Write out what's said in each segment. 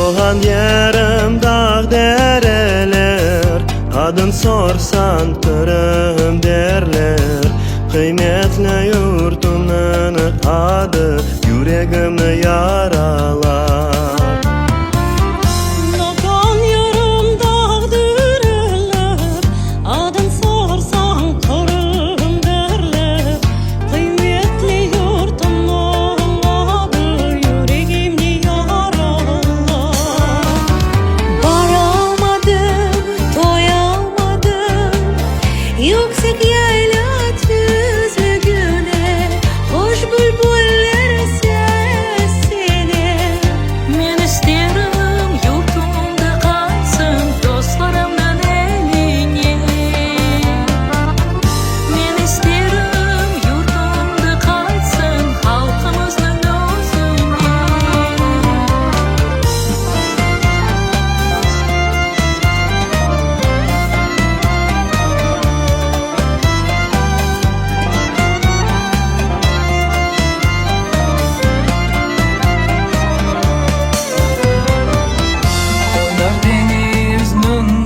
Doğan yerim dağ dereler, adın sorsan Kırım derler. Kıymetli yurtumun adı yüreğimi yaralar. Yüksek yayla düzlüğüne, hoş bülbüller sesine. Men isterim yurtumda kalsın dostlarımdan eline. Men isterim yurtumda kalsın halkımızın özüne.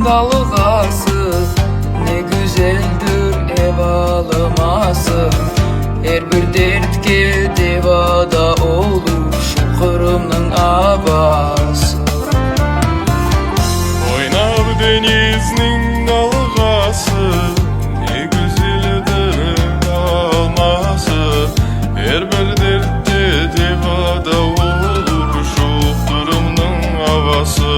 Dalgası ne güzeldir ev ağlaması. Her bir dertke devada olur şu Kırım'ın abası. Oynar denizin dalgası, ne güzeldir alması. Her bir dertte devada olur şu Kırım'ın havası.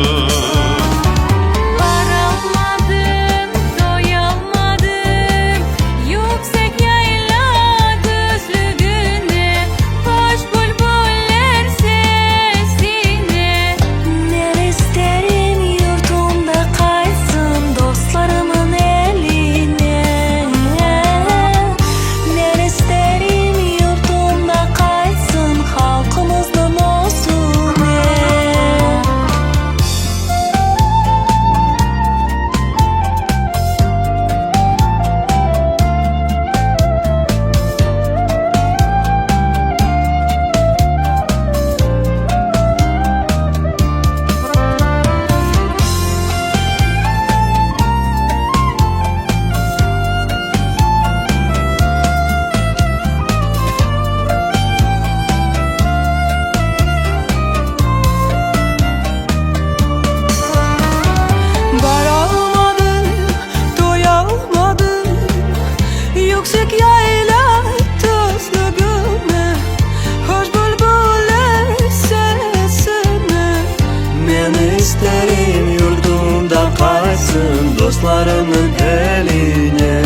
Yüksek yayla düzlüğüne, hoş bülbüller sesine. Men isterim yurdumda kalsın dostlarımın eline.